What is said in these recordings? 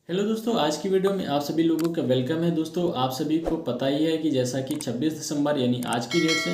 Hello दोस्तों, आज की वीडियो में आप सभी लोगों का वेलकम है। दोस्तों, आप सभी को पता ही है कि जैसा कि 26 दिसंबर यानी आज की डेट से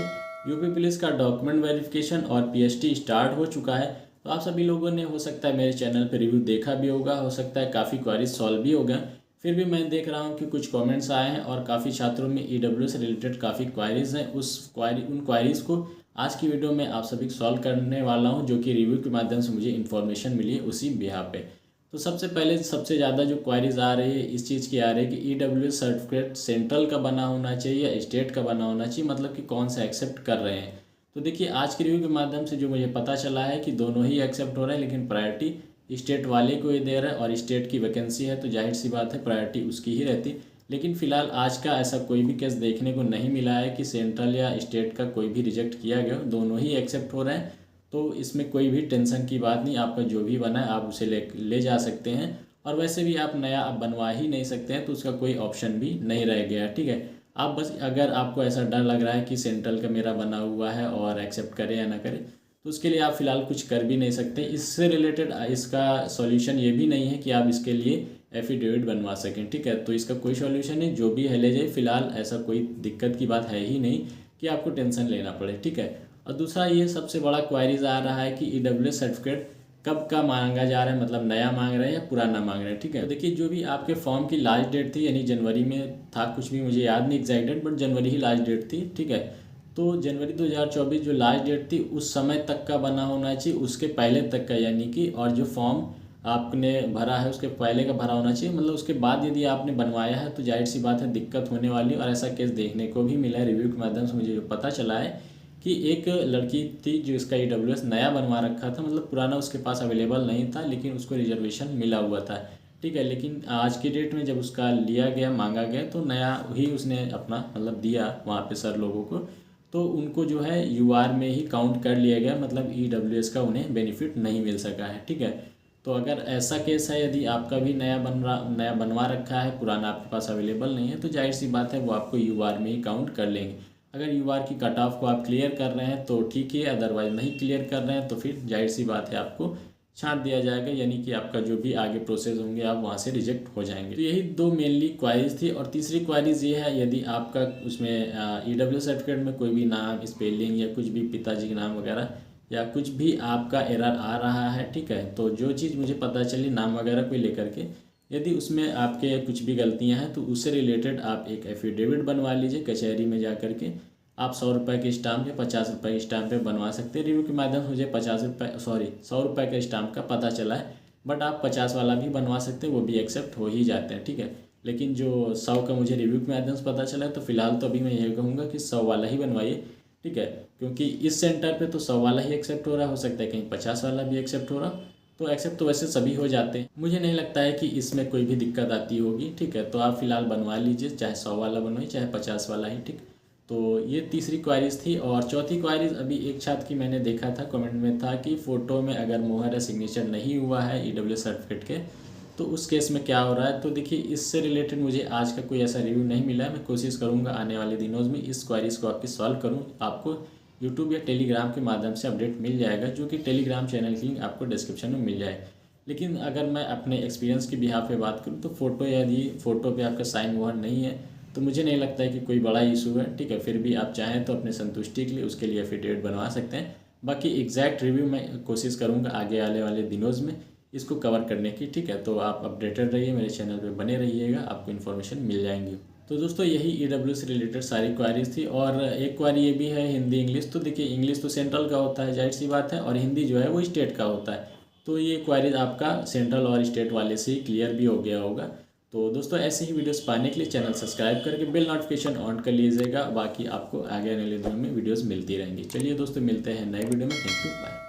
यूपी पुलिस का डॉक्यूमेंट वेरिफिकेशन और पीएसटी स्टार्ट हो चुका है। तो आप सभी लोगों ने हो सकता है मेरे चैनल पर रिव्यू देखा भी होगा, हो सकता है काफ़ी क्वारीज सॉल्व भी हो गए। फिर भी मैं देख रहा हूँ कि कुछ कॉमेंट्स आए हैं और काफ़ी छात्रों में ईडब्ल्यू से रिलेटेड काफ़ी क्वारीज हैं। उन क्वारीज को आज की वीडियो में आप सभी सॉल्व करने वाला हूँ, जो कि रिव्यू के माध्यम से मुझे इन्फॉर्मेशन मिली है उसी बिहार पे। तो सबसे पहले सबसे ज़्यादा जो क्वारीज आ रही है इस चीज़ की आ रही है कि ईडब्ल्यू सर्टिफिकेट सेंट्रल का बना होना चाहिए या स्टेट का बना होना चाहिए, मतलब कि कौन सा एक्सेप्ट कर रहे हैं। तो देखिए, आज के रिव्यू के माध्यम से जो मुझे पता चला है कि दोनों ही एक्सेप्ट हो रहे हैं, लेकिन प्रायोरिटी स्टेट वाले को ही दे रहे हैं और स्टेट की वैकेंसी है तो जाहिर सी बात है प्रायोरिटी उसकी ही रहती। लेकिन फिलहाल आज का ऐसा कोई भी केस देखने को नहीं मिला है कि सेंट्रल या स्टेट का कोई भी रिजेक्ट किया गया, दोनों ही एक्सेप्ट हो रहे हैं। तो इसमें कोई भी टेंशन की बात नहीं, आपका जो भी बना है आप उसे ले जा सकते हैं। और वैसे भी आप नया अब बनवा ही नहीं सकते हैं तो उसका कोई ऑप्शन भी नहीं रह गया, ठीक है। आप बस अगर आपको ऐसा डर लग रहा है कि सेंट्रल का मेरा बना हुआ है और एक्सेप्ट करे या ना करे, तो उसके लिए आप फ़िलहाल कुछ कर भी नहीं सकते। इससे रिलेटेड इसका सॉल्यूशन ये भी नहीं है कि आप इसके लिए एफिडेविट बनवा सकें, ठीक है। तो इसका कोई सॉल्यूशन नहीं, जो भी है ले जाए। फिलहाल ऐसा कोई दिक्कत की बात है ही नहीं कि आपको टेंशन लेना पड़े, ठीक है। और दूसरा ये सबसे बड़ा क्वारीज आ रहा है कि ईडब्ल्यू सर्टिफिकेट कब का मांगा जा रहा है, मतलब नया मांग रहे हैं या पुराना मांग रहे हैं, ठीक है। तो देखिए, जो भी आपके फॉर्म की लास्ट डेट थी यानी जनवरी में था, कुछ भी मुझे याद नहीं एग्जैक्ट डेट, बट जनवरी ही लास्ट डेट थी, ठीक है। तो जनवरी 2024 जो लास्ट डेट थी उस समय तक का बना होना चाहिए, उसके पहले तक का यानी कि, और जो फॉर्म आपने भरा है उसके पहले का भरा होना चाहिए। मतलब उसके बाद यदि आपने बनवाया है तो जाहिर सी बात है दिक्कत होने वाली। और ऐसा केस देखने को भी मिला है, रिव्यू के माध्यम से मुझे पता चला है कि एक लड़की थी जो इसका ईडब्ल्यूएस नया बनवा रखा था, मतलब पुराना उसके पास अवेलेबल नहीं था लेकिन उसको रिजर्वेशन मिला हुआ था, ठीक है। लेकिन आज की डेट में जब उसका लिया गया, मांगा गया, तो नया ही उसने अपना मतलब दिया वहाँ पे सर लोगों को, तो उनको जो है यूआर में ही काउंट कर लिया गया, मतलब ईडब्ल्यूएस का उन्हें बेनिफिट नहीं मिल सका है, ठीक है। तो अगर ऐसा केस है, यदि आपका भी नया बनवा रखा है, पुराना आपके पास अवेलेबल नहीं है, तो जाहिर सी बात है वो आपको यूआर में ही काउंट कर लेंगे। अगर यूआर की कट ऑफ को आप क्लियर कर रहे हैं तो ठीक है, अदरवाइज नहीं क्लियर कर रहे हैं तो फिर जाहिर सी बात है आपको छांट दिया जाएगा, यानी कि आपका जो भी आगे प्रोसेस होंगे आप वहाँ से रिजेक्ट हो जाएंगे। तो यही दो मेनली क्वारीज थी। और तीसरी क्वारीज ये है, यदि आपका उसमें ईडब्ल्यू सर्टिफिकेट में कोई भी नाम स्पेलिंग या कुछ भी पिताजी के नाम वगैरह या कुछ भी आपका एरर आ रहा है, ठीक है, तो जो चीज़ मुझे पता चली नाम वगैरह को लेकर के, यदि उसमें आपके कुछ भी गलतियां हैं तो उससे रिलेटेड आप एक एफिडेविट बनवा लीजिए कचहरी में जा कर के। आप 100 रुपये के स्टाम्प या 50 रुपये के स्टाम्प पे बनवा सकते हैं। रिव्यू के माध्यम से मुझे 100 रुपये का स्टाम्प का पता चला है, बट आप 50 वाला भी बनवा सकते हैं, वो भी एक्सेप्ट हो ही जाते हैं, ठीक है। लेकिन जो 100 का मुझे रिव्यू के माध्यम से पता चला है, तो फिलहाल तो अभी मैं यही कहूँगा कि 100 वाला ही बनवाइए, ठीक है। क्योंकि इस सेंटर पे तो 100 वाला ही एक्सेप्ट हो रहा है, हो सकता है कहीं 50 वाला भी एक्सेप्ट हो रहा, तो एक्सेप्ट तो वैसे सभी हो जाते हैं। मुझे नहीं लगता है कि इसमें कोई भी दिक्कत आती होगी, ठीक है। तो आप फिलहाल बनवा लीजिए, चाहे 100 वाला बनवाइए चाहे 50 वाला ही, ठीक। तो ये तीसरी क्वारीज थी। और चौथी क्वारीज अभी एक छात्र की मैंने देखा था, कमेंट में था कि फ़ोटो में अगर मोहर या सिग्नेचर नहीं हुआ है ईडब्ल्यू सर्टिफिकेट के, तो उस केस में क्या हो रहा है। तो देखिए, इससे रिलेटेड मुझे आज का कोई ऐसा रिव्यू नहीं मिला है। मैं कोशिश करूँगा आने वाले दिनों में इस क्वारीज को आपकी सॉल्व करूँ। आपको यूट्यूब या टेलीग्राम के माध्यम से अपडेट मिल जाएगा, जो कि टेलीग्राम चैनल की लिंक आपको डिस्क्रिप्शन में मिल जाए। लेकिन अगर मैं अपने एक्सपीरियंस की बिहाफ पे बात करूँ तो फ़ोटो, यदि फ़ोटो पे आपका साइन मोहर नहीं है तो मुझे नहीं लगता है कि कोई बड़ा इशू है, ठीक है। फिर भी आप चाहें तो अपने संतुष्टि के लिए उसके लिए एफिडेविट बनवा सकते हैं। बाकी एग्जैक्ट रिव्यू मैं कोशिश करूँगा आगे आने वाले दिनों में इसको कवर करने की, ठीक है। तो आप अपडेटेड रहिए, मेरे चैनल पे बने रहिएगा, आपको इन्फॉर्मेशन मिल जाएंगी। तो दोस्तों, यही ईडब्ल्यू से रिलेटेड सारी क्वारीज थी। और एक क्वारी ये भी है हिंदी इंग्लिश। तो देखिए, इंग्लिश तो सेंट्रल का होता है, जाहिर सी बात है, और हिंदी जो है वो स्टेट का होता है। तो ये क्वारीज आपका सेंट्रल और स्टेट वाले से ही क्लियर भी हो गया होगा। तो दोस्तों, ऐसे ही वीडियोस पाने के लिए चैनल सब्सक्राइब करके बेल नोटिफिकेशन ऑन कर लीजिएगा। बाकी आपको आगे आने वाले दिनों में वीडियोस मिलती रहेंगी। चलिए दोस्तों, मिलते हैं नए वीडियो में। Thank you, bye.